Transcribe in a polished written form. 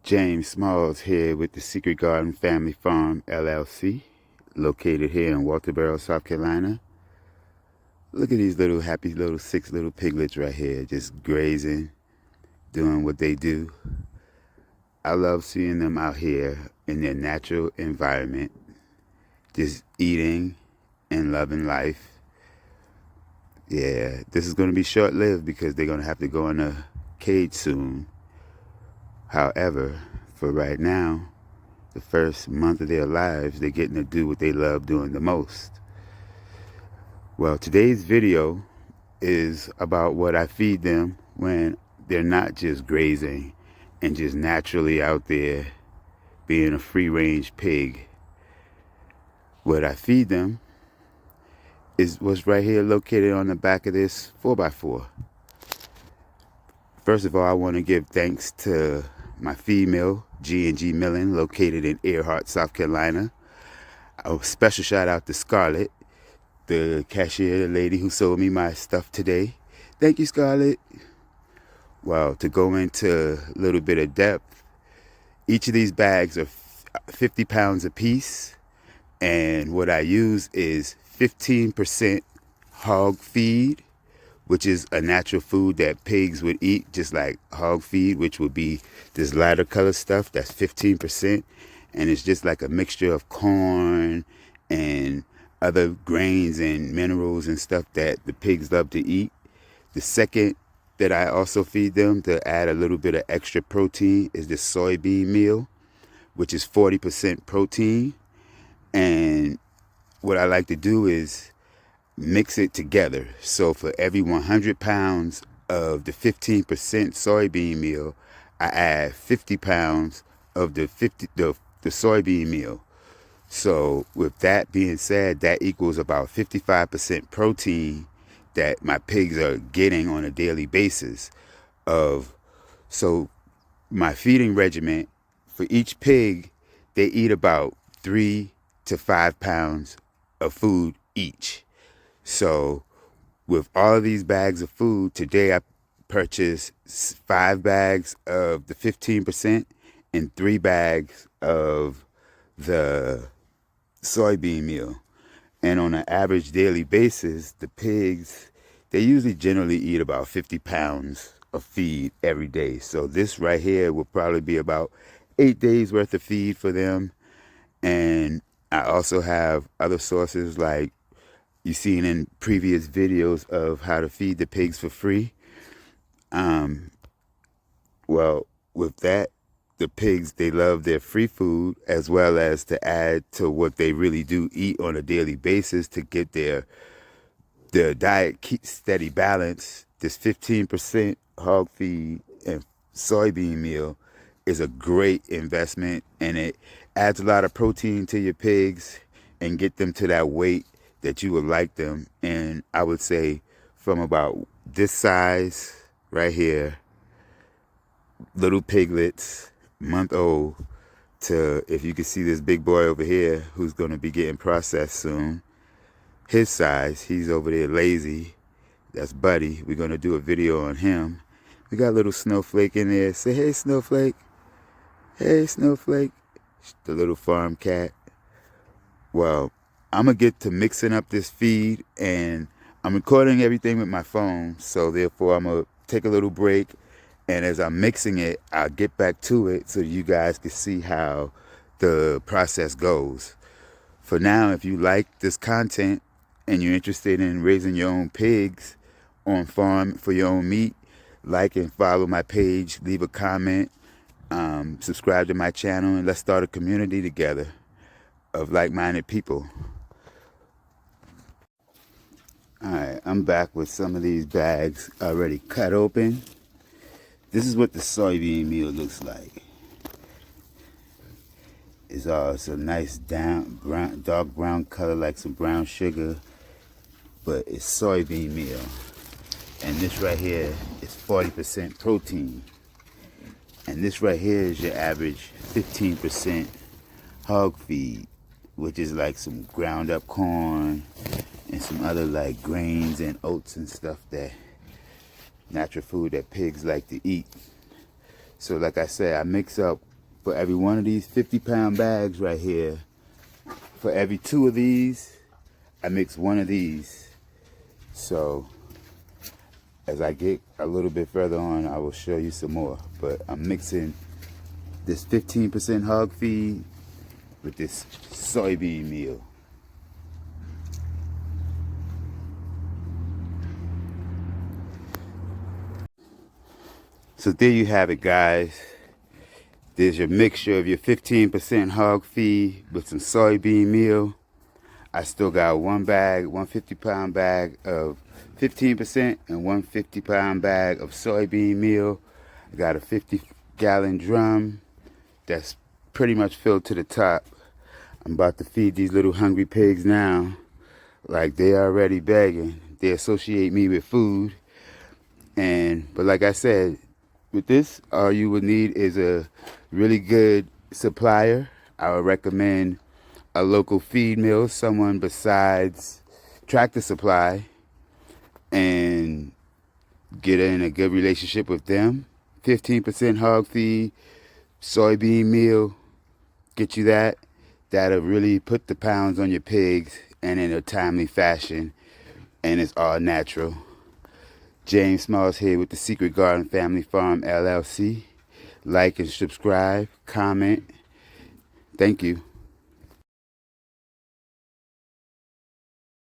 James Smalls here with the Secret Garden Family Farm LLC, located here in Walterboro, South Carolina. Look at these little happy little 6 little piglets right here, just grazing, doing what they do. I love seeing them out here in their natural environment, just eating and loving life. Yeah, this is going to be short-lived because they're going to have to go in a cage soon. However, for right now, the first month of their lives, they're getting to do what they love doing the most. Well, today's video is about what I feed them when they're not just grazing and just naturally out there being a free-range pig. What I feed them is what's right here located on the back of this 4x4. First of all, I want to give thanks to my feed mill, G&G Milling, located in Earhart, South Carolina. A special shout out to Scarlett, the cashier, the lady who sold me my stuff today. Thank you, Scarlett. Well, to go into a little bit of depth, each of these bags are 50 pounds a piece, and what I use is 15% hog feed, which is a natural food that pigs would eat, just like hog feed, which would be this lighter color stuff. That's 15%. And it's just like a mixture of corn and other grains and minerals and stuff that the pigs love to eat. The second that I also feed them to add a little bit of extra protein is the soybean meal, which is 40% protein. And what I like to do is mix it together. So for every 100 pounds of the 15% soybean meal, I add 50 pounds of the soybean meal. So with that being said, that equals about 55% protein that my pigs are getting on a daily basis. So my feeding regimen for each pig, they eat about 3 to 5 pounds of food each. So with all of these bags of food, today I purchased 5 bags of the 15% and 3 bags of the soybean meal. And on an average daily basis, the pigs, they usually generally eat about 50 pounds of feed every day. So this right here will probably be about 8 days worth of feed for them. And I also have other sources like you've seen in previous videos of how to feed the pigs for free. Well, with that, the pigs, they love their free food, as well as to add to what they really do eat on a daily basis to get their diet keep steady balance. This 15% hog feed and soybean meal is a great investment, and it adds a lot of protein to your pigs and get them to that weight that you would like them. And I would say from about this size right here, little piglets, month old, to if you can see this big boy over here who's going to be getting processed soon, his size, he's over there lazy. That's Buddy. We're going to do a video on him. We got little Snowflake in there. Say, hey, Snowflake. Hey, Snowflake. The little farm cat. Well, I'm going to get to mixing up this feed, and I'm recording everything with my phone, so therefore I'm going to take a little break, and as I'm mixing it, I'll get back to it so you guys can see how the process goes. For now, if you like this content and you're interested in raising your own pigs on farm for your own meat, like and follow my page, leave a comment, subscribe to my channel, and let's start a community together of like-minded people. Alright, I'm back with some of these bags already cut open. This is what the soybean meal looks like. It's a nice dark brown color, like some brown sugar, but it's soybean meal. And this right here is 40% protein. And this right here is your average 15% hog feed, which is like some ground up corn and some other like grains and oats and stuff, that natural food that pigs like to eat. So like I said, I mix up For every one of these 50-pound bags right here, for every 2 of these, I mix 1 of these. So as I get a little bit further on, I will show you some more. But I'm mixing this 15% hog feed with this soybean meal. So there you have it, guys. There's your mixture of your 15% hog feed with some soybean meal. I still got 1 bag, 150-pound bag of 15% and 1 50-pound bag of soybean meal. I got a 50-gallon drum that's pretty much filled to the top. I'm about to feed these little hungry pigs now. Like, they already begging. They associate me with food. But like I said, with this, all you would need is a really good supplier. I would recommend a local feed mill, someone besides Tractor Supply, and get in a good relationship with them. 15% hog feed, soybean meal, get you that. That'll really put the pounds on your pigs, and in a timely fashion, and it's all natural. James Smalls here with the Secret Garden Family Farm LLC. Like and subscribe, comment. Thank you.